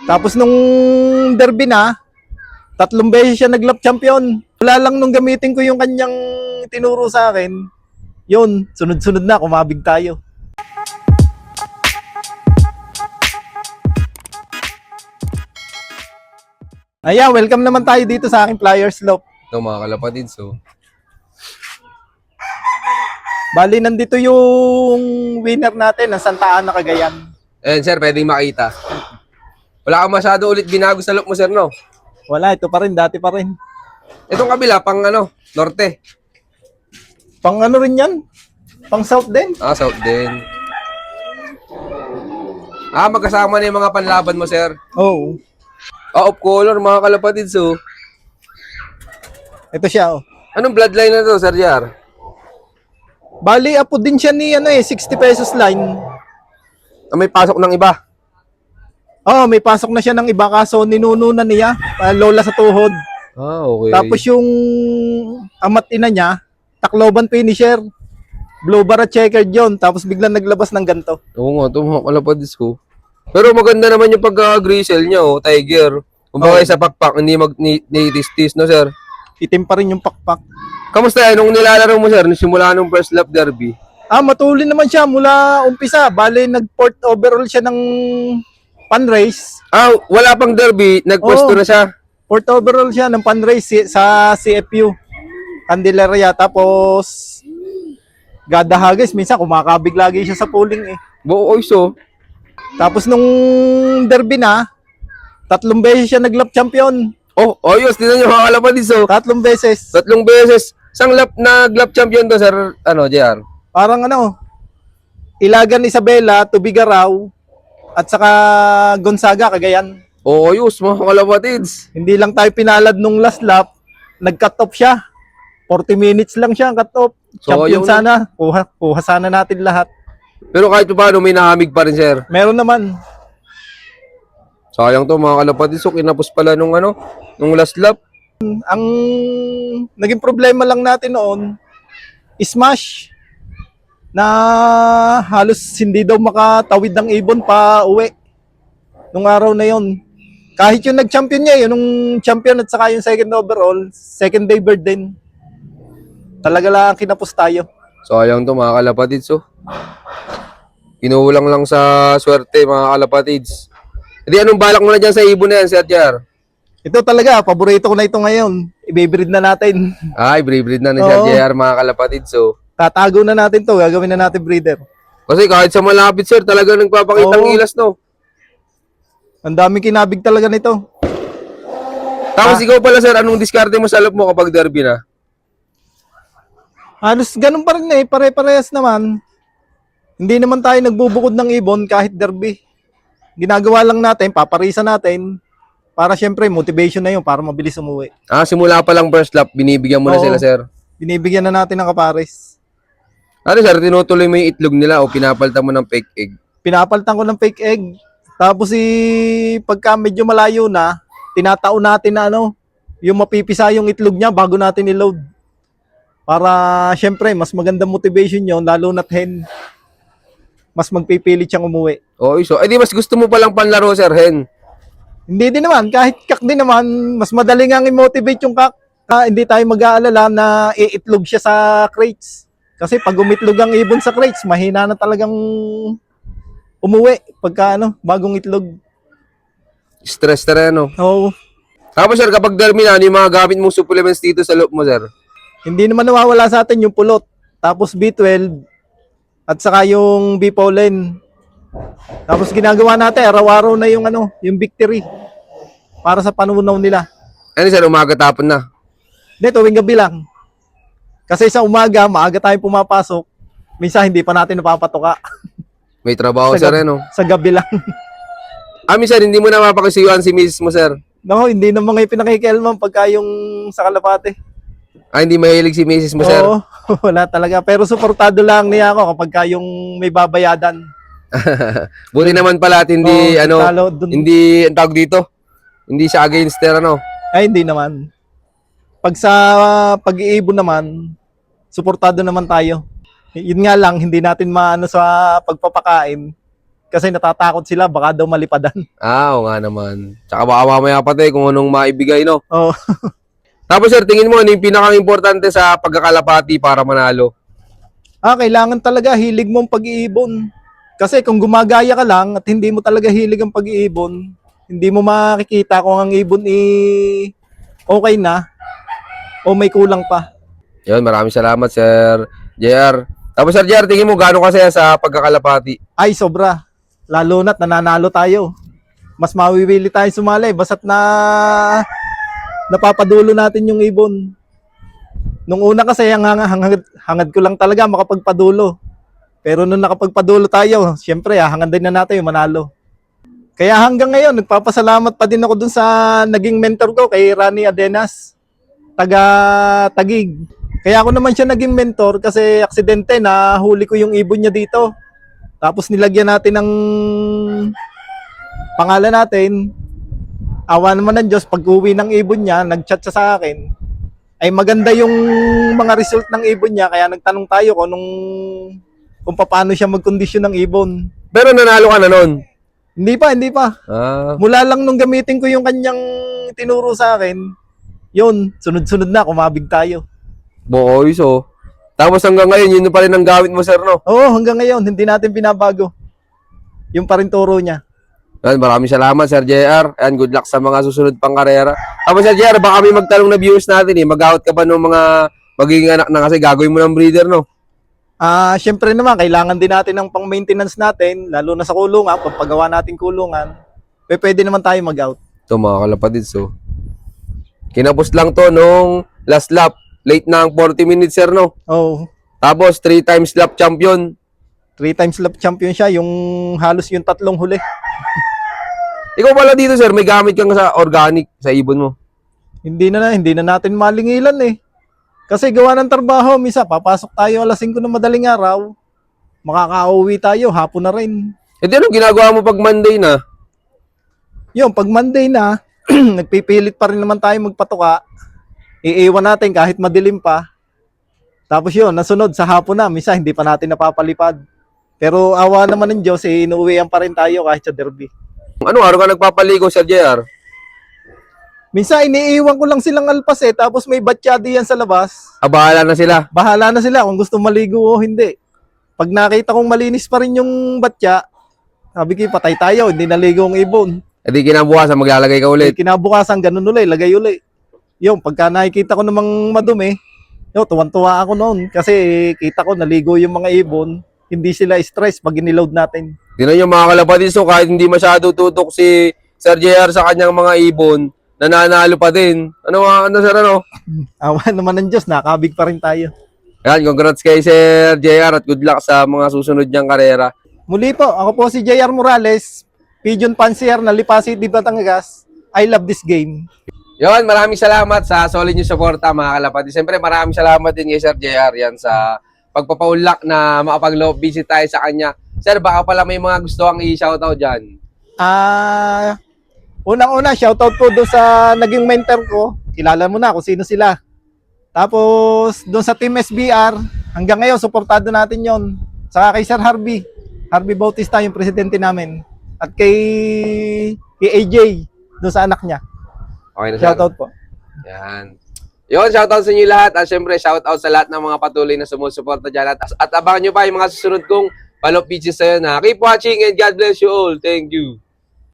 Tapos nung derby na, 3 beses siya nag-lap champion. Wala lang nung gamitin ko yung kanyang tinuro sa akin. Yun, sunod-sunod na, kumabig tayo. Ayan, welcome naman tayo dito sa aking Flyers Loop. Ito mga kalapatid, so Bali, nandito yung winner natin ng Santa Ana, Cagayan. ayan sir, pwedeng makita. Wala kang masyado ulit binago sa look mo sir, no? Wala, ito pa rin, dati pa rin. Itong kabila, pang ano, norte. Pang ano rin yan? Pang south din. South din. Magkasama na yung mga panlaban mo sir. Oo. Off color mga kalapatid, so Ito siya, oh. anong bloodline na to sir Jar? Bali, apo din siya ni 60 pesos line. May pasok ng iba. Oh, may pasok na siya ng iba kaso ninuno na niya, lola sa tuhod. Okay. Tapos yung amat ina niya, Tacloban finisher. Blue bar at checkered yun. Tapos biglang naglabas ng ganto. Oo nga, ito mga kalapatid ko. Pero maganda naman yung pagka-grisel niya, oh, Tiger. Kung bagay sa pakpak, hindi mag-tis-tis, no sir? Itim pa rin yung pakpak. Kamusta yan? Nung nilalaro mo sir, simula nung first lap derby? Matulin naman siya mula umpisa. Bale, nag-port overall siya ng pan-race. Wala pang derby, nagpwesto na siya. Port overall siya ng pan-race sa CFU. Candelaria. Tapos, gadahagis. Minsan, kumakabig lagi siya sa pooling eh. Buo so. Tapos nung derby na, 3 beses siya nag-lap champion. Ayos. Tignan nyo mga kalapatid, so. 3 beses. 3 beses. Sang lap nag-lap champion to, sir, JR? Parang Ilagan Isabela, Tubigaraw, at saka Gonzaga, Cagayan. Ayos, mga kalapatids. Hindi lang tayo pinalad nung last lap, nag-cut off siya. 40 minutes lang siya cut off. So, Champion sana. Kuha sana natin lahat. Pero kahit paano, may nahamig pa rin, sir. Meron naman. Sayang to, mga kalapatids. So, kinapos pala nung last lap. Ang naging problema lang natin noon, smash. Na halos hindi daw makatawid ng ibon pa uwi. Nung araw na yon. Kahit yung nag-champion niya, yun, yung champion at saka yung second overall, second day bird din. Talaga lang kinapos tayo. Sayang to, mga kalapatids. So, inuulang lang sa swerte, mga kalapatids. Hindi, anong balak mo na dyan sa ibon na yan, Sir JR? Ito talaga, paborito ko na ito ngayon. I-breed na natin. I-breed na ni Sir JR, mga kalapatids. So, tatago na natin to, gagawin na natin breeder. kasi kahit sa malapit, sir, talaga nagpapakitang ilas, no? Ang daming kinabig talaga nito. Tapos ikaw pala, sir, anong diskarte mo sa loob mo kapag derby na? Halos ganun pa rin pare-parehas naman. Hindi naman tayo nagbubukod ng ibon kahit derby. Ginagawa lang natin, paparisa natin, para syempre motivation na yun, para mabilis umuwi. Simula pa lang first lap, binibigyan mo na sila, sir? Binibigyan na natin ng kapares. Sir, tinutuloy mo yung itlog nila o pinapalitan mo ng fake egg? Pinapalitan ko ng fake egg. Tapos pagka medyo malayo na, tinataon natin na yung mapipisa yung itlog niya bago natin i-load. Para syempre, mas magandang motivation yun, lalo na't hen. Mas magpipilit siyang umuwi. So, di mas gusto mo palang panlaro, sir, hen? Hindi din naman, kahit kak din naman, mas madali nga i-motivate yung kak. Hindi tayo mag-aalala na iitlog siya sa crates. Kasi pag umitlog ang ibon sa crates, mahina na talagang umuwi pagka bagong itlog. Stress na rin, no? Oo. Tapos, sir, kapag derby na, yung mga gamit mong supplements dito sa loob mo, sir? Hindi naman nawawala sa atin yung pulot. Tapos B12 at saka yung B-pollen. Tapos ginagawa natin, araw-araw na yung yung victory para sa panunaw nila. Sir, umaga tapon na? Hindi, tuwing gabi lang. Kasi sa umaga, maaga tayo pumapasok. Minsan hindi pa natin napapatuka. May trabaho, sir, no? Sa gabi lang. Sir, hindi mo na mapakisiyuan si misis mo, sir? No, hindi naman ngayon pinakikialaman pagka yung sa Kalapate. Hindi mahilig si misis mo, sir? Oo, wala talaga. Pero suportado lang niya ako kapag yung may babayadan. Buti naman pala at hindi, hindi, ang tawag dito, hindi siya against her, Ay, hindi naman. Pag sa pag-iibon naman, suportado naman tayo. Yun nga lang, hindi natin maano sa pagpapakain. Kasi natatakot sila, baka daw malipadan. Oo nga naman. Tsaka baka mamaya pati kung anong maibigay, no? Oh. Tapos sir, tingin mo, ano yung pinaka-importante sa pagkakalapati para manalo? Kailangan talaga hilig mong pag-iibon. Kasi kung gumagaya ka lang at hindi mo talaga hilig ang pag-iibon, hindi mo makikita kung ang ibon okay na o may kulang pa. Yun, maraming salamat, Sir JR. Tapos, Sir JR, tingin mo, gaano kasaya sa pagkakalapati? Ay, sobra. Lalo na't nananalo tayo. Mas mawiwili tayo sumali basta't napapadulo natin yung ibon. Nung una kasi hangad ko lang talaga makapagpadulo. Pero nung nakapagpadulo tayo, syempre hangad din na natin yung manalo. Kaya hanggang ngayon, nagpapasalamat pa din ako dun sa naging mentor ko kay Rani Adenas, taga Tagig. Kaya ako naman siya naging mentor kasi aksidente na huli ko yung ibon niya dito. Tapos nilagyan natin ng pangalan natin. Awa naman ng Diyos, pag uwi ng ibon niya, nag-chat siya sa akin. Ay maganda yung mga result ng ibon niya, kaya nagtanong tayo kung paano siya magkondisyon ng ibon. Pero nanalo ka na nun. Hindi pa. Mula lang nung gamitin ko yung kanyang tinuro sa akin, yun, sunod-sunod na, kumabig tayo. Boys, oh. Tapos hanggang ngayon, yun pa rin ang gamit mo, sir, no? Oo, hanggang ngayon, hindi natin binabago. Yung pa rin turo niya. Yan, maraming salamat, Sir JR. And good luck sa mga susunod pang karera. Tapos, Sir JR, baka may magtanong na viewers natin, eh. Mag-out ka ba ng mga magiging anak na kasi gagawin mo ng breeder, no? Syempre naman, kailangan din natin ng pang-maintenance natin, lalo na sa kulungan, pagpagawa natin kulungan, pwede naman tayo mag-out. Ito, mga kalapatids, so. Kinapos lang to nung last lap. Late na ang 40 minutes, sir, no? Oh, Tapos, 3 times lap champion. 3 times lap champion siya, yung halos yung 3 huli. Ikaw pala dito, sir, may gamit kang sa organic sa ibon mo. Hindi na natin malingilan eh. Kasi gawa ng trabaho, misa papasok tayo alas 5 ng madaling araw. Makakauwi tayo, hapon na rin. E di anong ginagawa mo pag Monday na? Yung pag Monday na, nagpipilit pa rin naman tayo magpatuka. Iiwan natin kahit madilim pa. Tapos yun, nasunod sa hapon na, misa hindi pa natin napapalipad. Pero awa naman ng Diyos, inuwian pa rin tayo kahit sa derby. Anong araw ka nagpapaligo, Sir JR? Minsan iniiwan ko lang silang alpas tapos may batyadi yan sa labas. Bahala na sila. Bahala na sila kung gusto maligo o hindi. Pag nakita kong malinis pa rin yung batya, sabi ko, patay tayo, hindi naligo ang ibon. E di kinabukasan, maglalagay ka ulit. Kinabukasan, ganun ulit, lagay ulit. Yung, pagka nakikita ko namang madumi, tuwan-tuwa ako noon kasi kita ko naligo yung mga ibon, hindi sila stress pag iniload natin. Tinan nyo mga kalapatids, so kahit hindi masyado tutok si Sir JR sa kanyang mga ibon, nananalo pa din. Ano sir, ano? Awa naman ng Diyos, nakabig pa rin tayo. Yan, congrats kay Sir JR at good luck sa mga susunod niyang karera. Muli po, ako po si JR Morales, Pigeon Fancier na Lipa City, Batangas. I love this game. Yon, maraming salamat sa solid niyo suporta mga kalapatids. Siyempre maraming salamat din kay Sir JR yan sa pagpapaulak na makapag-love visit tayo sa kanya. Sir, baka pala may mga gusto kang i-shoutout dyan. Unang-una, shoutout po doon sa naging mentor ko. Kilala mo na kung sino sila. Tapos, doon sa Team SBR, hanggang ngayon, suportado natin yon. Saka kay Sir Harvey Bautista, yung presidente namin. At kay AJ, doon sa anak niya. Okay na, sir. Shoutout po. Yan. Yon, shoutout sa inyo lahat. At syempre, shoutout sa lahat ng mga patuloy na sumusuporta dyan. At abangan nyo pa yung mga susunod kong follow-up videos sa'yo na. Keep watching and God bless you all. Thank you.